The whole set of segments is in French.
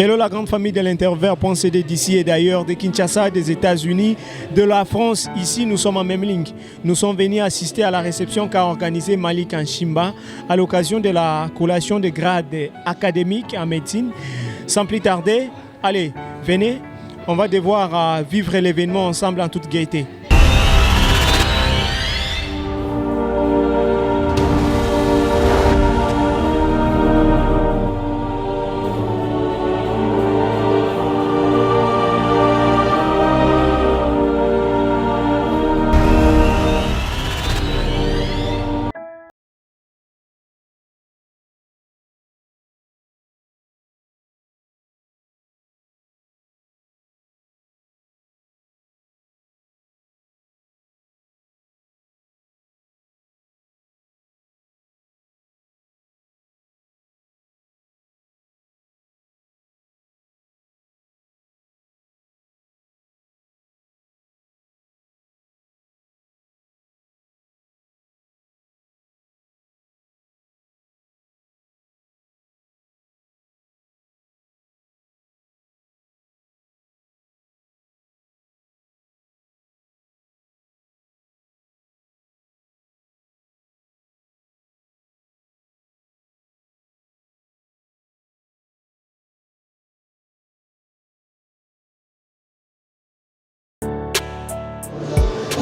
Hello la grande famille de l'Intervert.cd d'ici et d'ailleurs, de Kinshasa, des États-Unis, de la France. Ici, nous sommes en même ligne. Nous sommes venus assister à la réception qu'a organisée Malik Nchimba à l'occasion de la collation de grades académiques en médecine. Sans plus tarder, allez, venez, on va devoir vivre l'événement ensemble en toute gaieté.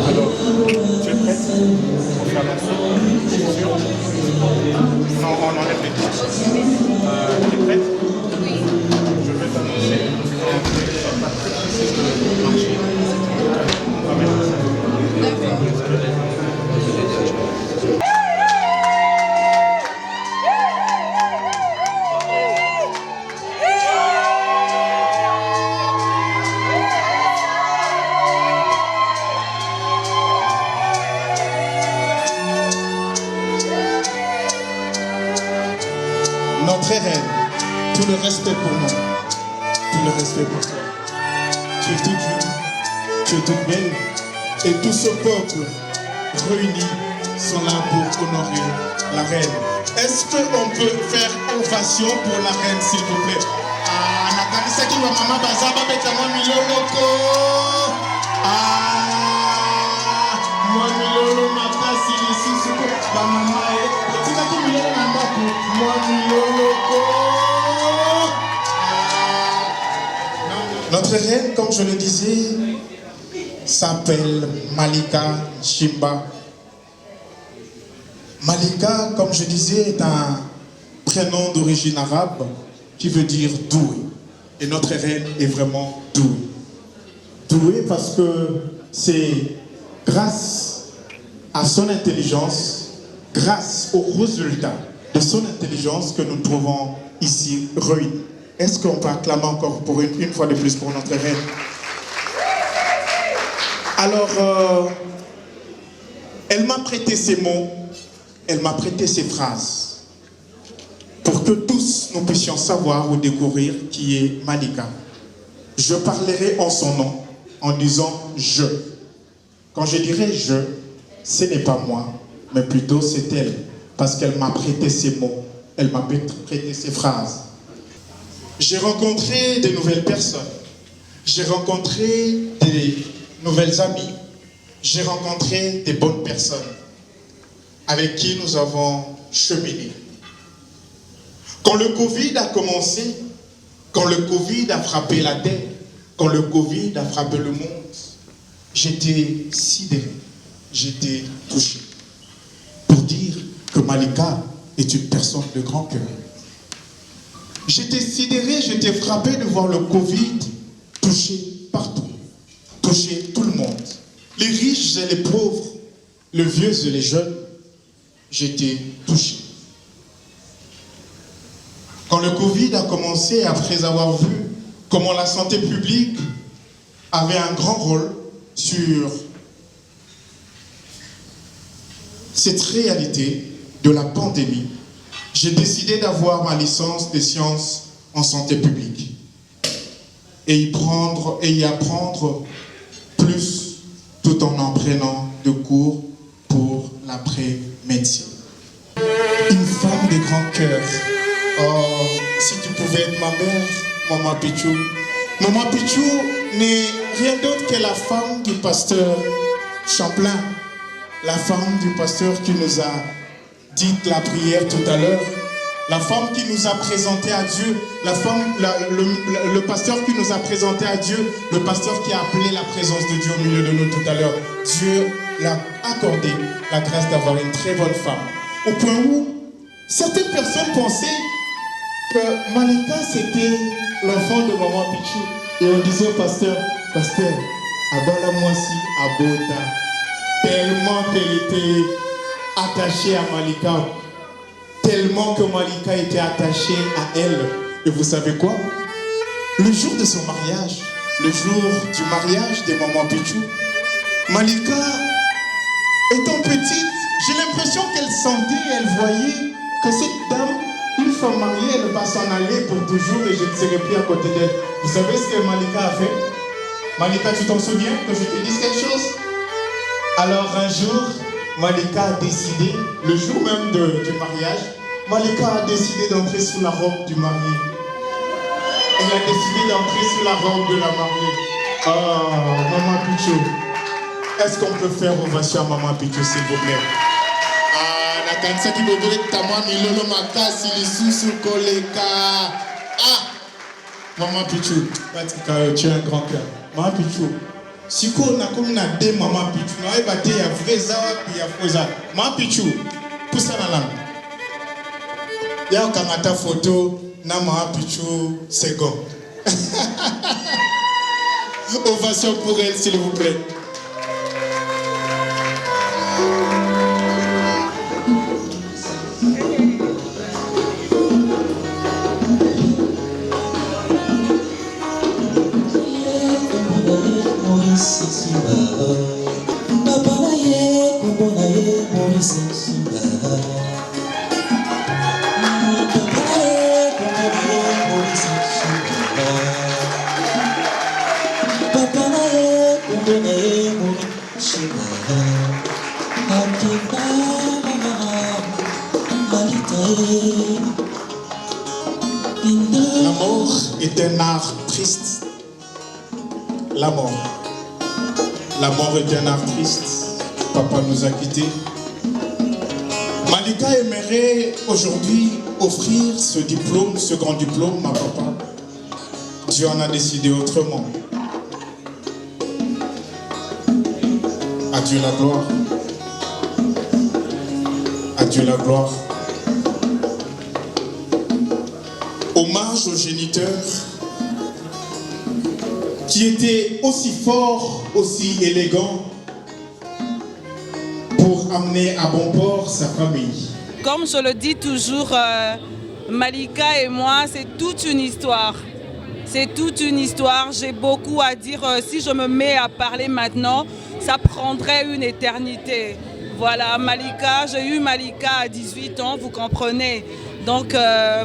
Alors, tu es prête pour faire l'ensemble? Sûr? Non, on enlève les deux. Tu es prête? Oui. Je vais t'annoncer pas très précis de marcher. On va mettre ça. D'accord. Notre reine, tout le respect pour nous, tout le respect pour toi. Tu es toute jolie, tu es toute belle, et tout ce peuple réuni sont là pour honorer la reine. Est-ce qu'on peut faire ovation pour la reine, s'il vous plaît? Ah, nakanisa ki wa mama bazaba beta mwa miloloko. Ah, mwa milolo makasi lisusu ba mama e. Tika ki milolo na ndako, mwa miloloko. Notre reine, comme je le disais, s'appelle Malika Nchimba. Malika, comme je disais, est un prénom d'origine arabe qui veut dire doué. Et notre reine est vraiment douée. Douée parce que c'est grâce à son intelligence, grâce aux résultats de son intelligence que nous nous trouvons ici réunis. Est-ce qu'on peut acclamer encore pour une fois de plus pour notre reine? Alors, elle m'a prêté ces mots, elle m'a prêté ces phrases pour que tous nous puissions savoir ou découvrir qui est Malika. Je parlerai en son nom en disant « je ». Quand je dirai « je », ce n'est pas moi, mais plutôt c'est elle, parce qu'elle m'a prêté ces mots, elle m'a prêté ces phrases. J'ai rencontré de nouvelles personnes, j'ai rencontré des nouvelles amies, j'ai rencontré des bonnes personnes avec qui nous avons cheminé. Quand le Covid a commencé, quand le Covid a frappé la terre, quand le Covid a frappé le monde, j'étais sidéré, j'étais touché. Pour dire que Malika est une personne de grand cœur. J'étais sidéré, j'étais frappé de voir le Covid toucher partout, toucher tout le monde. Les riches et les pauvres, les vieux et les jeunes, j'étais touché. Quand le Covid a commencé, après avoir vu comment la santé publique avait un grand rôle sur cette réalité de la pandémie, j'ai décidé d'avoir ma licence de sciences en santé publique et y apprendre plus tout en prenant de cours pour l'après-médecine. Une femme de grand cœur. Oh, si tu pouvais être ma mère, Maman Pichou. Maman Pichou n'est rien d'autre que la femme du pasteur Champlain, la femme du pasteur qui nous a dit la prière tout à l'heure, la femme qui nous a présenté à Dieu, le pasteur qui nous a présenté à Dieu, le pasteur qui a appelé la présence de Dieu au milieu de nous tout à l'heure. Dieu l'a accordé la grâce d'avoir une très bonne femme. Au point où certaines personnes pensaient que Malika c'était l'enfant de Maman Pichou. Et on disait au pasteur, pasteur, abala-moi si abota. Tellement qu'elle était attachée à Malika. Tellement que Malika était attachée à elle. Et vous savez quoi? Le jour de son mariage, le jour du mariage de Maman Pichou, Malika, étant petite, j'ai l'impression qu'elle sentait, elle voyait que cette dame, une fois mariée, elle va s'en aller pour toujours et je ne serai plus à côté d'elle. Vous savez ce que Malika a fait? Malika, tu t'en souviens que je te dise quelque chose? Alors un jour, Malika a décidé, le jour même du mariage, Malika a décidé d'entrer sous la robe du marié. Elle a décidé d'entrer sous la robe de la mariée. Oh, Maman Pichou. Est-ce qu'on peut faire ovation à Maman Pichou, s'il vous plaît? Ah, la kanisa qui veut dire Tama Milolo Makasi, Lisusu Koleka. Ah, Maman Pichou, tu as un grand cœur. Maman Pichou, si on a comme na deux Maman Pichou, on a battu ya vrai zawa puis ya faux zawa. Maman Pichou, tout ça dans l'âme. Il y a un photo na Maman Pichou second. Ovation pour elle, s'il vous plaît. La mort est un art triste. La mort. La mort est un art triste. Papa nous a quittés. Malika aimerait aujourd'hui offrir ce diplôme, ce grand diplôme à papa. Dieu en a décidé autrement. À Dieu la gloire. À Dieu la gloire. Hommage aux géniteurs qui étaient aussi forts, aussi élégants pour amener à bon port sa famille. Comme je le dis toujours, Malika et moi, c'est toute une histoire. C'est toute une histoire. J'ai beaucoup à dire. Si je me mets à parler maintenant, ça prendrait une éternité. Voilà, Malika, j'ai eu Malika à 18 ans, vous comprenez. Donc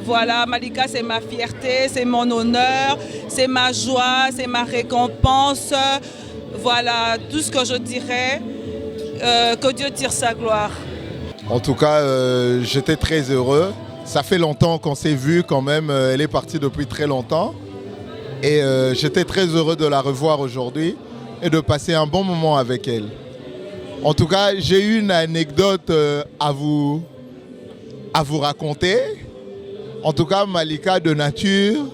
voilà, Malika, c'est ma fierté, c'est mon honneur, c'est ma joie, c'est ma récompense. Voilà, tout ce que je dirais, que Dieu tire sa gloire. En tout cas, j'étais très heureux. Ça fait longtemps qu'on s'est vu quand même, elle est partie depuis très longtemps. Et j'étais très heureux de la revoir aujourd'hui et de passer un bon moment avec elle. En tout cas, j'ai une anecdote à vous raconter. En tout cas, Malika de nature,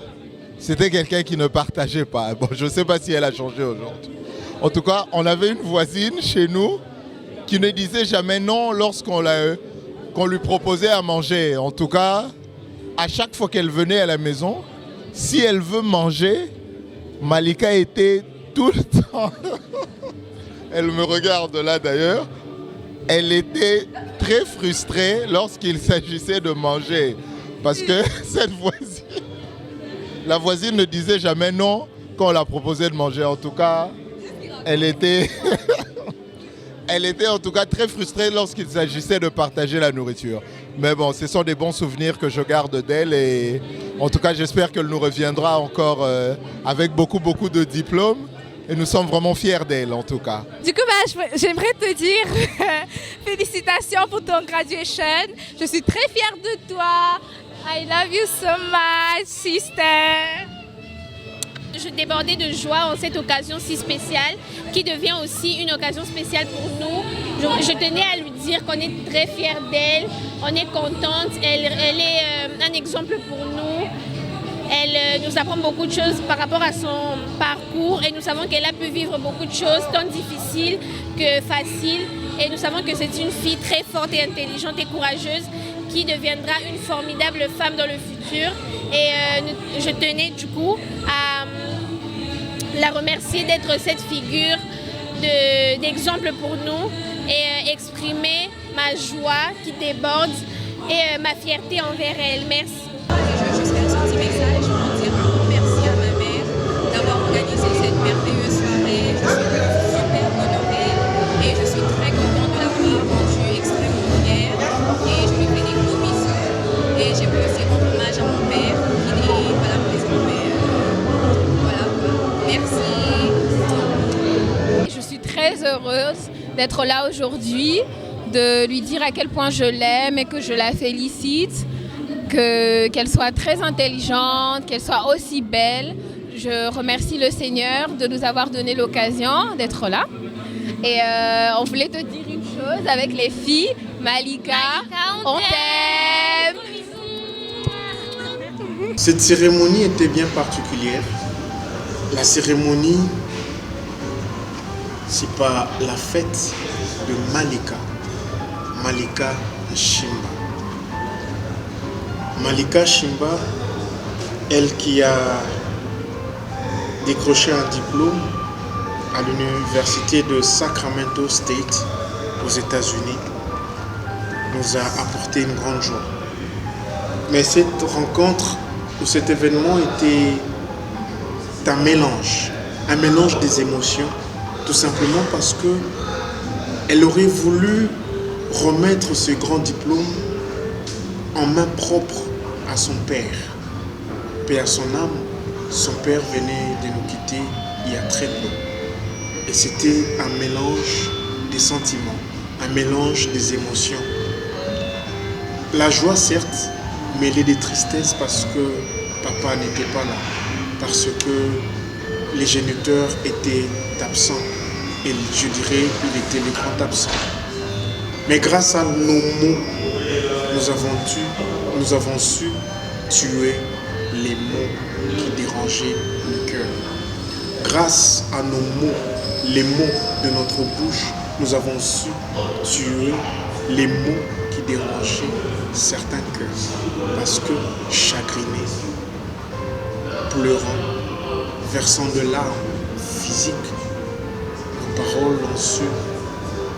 c'était quelqu'un qui ne partageait pas. Bon, je ne sais pas si elle a changé aujourd'hui. En tout cas, on avait une voisine chez nous qui ne disait jamais non lorsqu'on lui proposait à manger. En tout cas, à chaque fois qu'elle venait à la maison, si elle veut manger, Malika était tout le temps... Elle me regarde là d'ailleurs. Elle était très frustrée lorsqu'il s'agissait de manger. Parce que cette voisine, la voisine ne disait jamais non quand on la proposait de manger. En tout cas, elle était en tout cas très frustrée lorsqu'il s'agissait de partager la nourriture. Mais bon, ce sont des bons souvenirs que je garde d'elle. Et en tout cas, j'espère qu'elle nous reviendra encore avec beaucoup de diplômes. Et nous sommes vraiment fiers d'elle, en tout cas. Du coup, j'aimerais te dire félicitations pour ton graduation. Je suis très fière de toi. I love you so much, sister. je débordais de joie en cette occasion si spéciale, qui devient aussi une occasion spéciale pour nous. Je tenais à lui dire qu'on est très fiers d'elle, on est contente, elle est un exemple pour nous. Elle nous apprend beaucoup de choses par rapport à son parcours et nous savons qu'elle a pu vivre beaucoup de choses, tant difficiles que faciles. Et nous savons que c'est une fille très forte et intelligente et courageuse qui deviendra une formidable femme dans le futur. Et je tenais du coup à la remercier d'être cette figure d'exemple pour nous et exprimer ma joie qui déborde et ma fierté envers elle. Merci. Je veux juste faire un petit message pour dire un grand merci à ma mère d'avoir organisé cette merveilleuse soirée. Je suis super honorée et je suis très contente de l'avoir rendue extrêmement fière. Et je lui fais des gros bisous. Et j'aimerais aussi rendre hommage à mon père qui n'est pas là présent. Mais voilà, merci. Je suis très heureuse d'être là aujourd'hui, de lui dire à quel point je l'aime et que je la félicite. Qu'elle soit très intelligente, qu'elle soit aussi belle. Je remercie le Seigneur de nous avoir donné l'occasion d'être là. Et on voulait te dire une chose avec les filles. Malika, on t'aime. Cette cérémonie était bien particulière. La cérémonie, c'est pas la fête de Malika Nchimba. Malika Nchimba, elle qui a décroché un diplôme à l'université de Sacramento State aux États-Unis, nous a apporté une grande joie. Mais cette rencontre ou cet événement était un mélange des émotions, tout simplement parce que elle aurait voulu remettre ce grand diplôme en main propre à son père. Paix à son âme, son père venait de nous quitter il y a très peu. Et c'était un mélange des sentiments, un mélange des émotions. La joie, certes, mêlée des tristesses parce que papa n'était pas là, parce que les géniteurs étaient absents. Et je dirais qu'il était le grand absent. Mais grâce à nos mots, nous avons su tuer les mots qui dérangeaient le cœur. Grâce à nos mots, les mots de notre bouche, nous avons su tuer les mots qui dérangeaient certains cœurs. Parce que chagrinés, pleurant, versant de larmes physiques, nos paroles ont su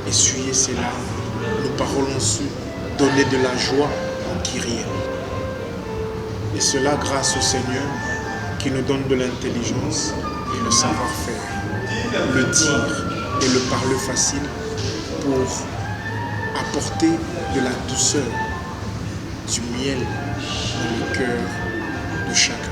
essuyer ces larmes. Nos paroles ont su donner de la joie en Kyrie. Et cela grâce au Seigneur qui nous donne de l'intelligence et le savoir-faire, le dire et le parler facile pour apporter de la douceur, du miel dans le cœur de chacun.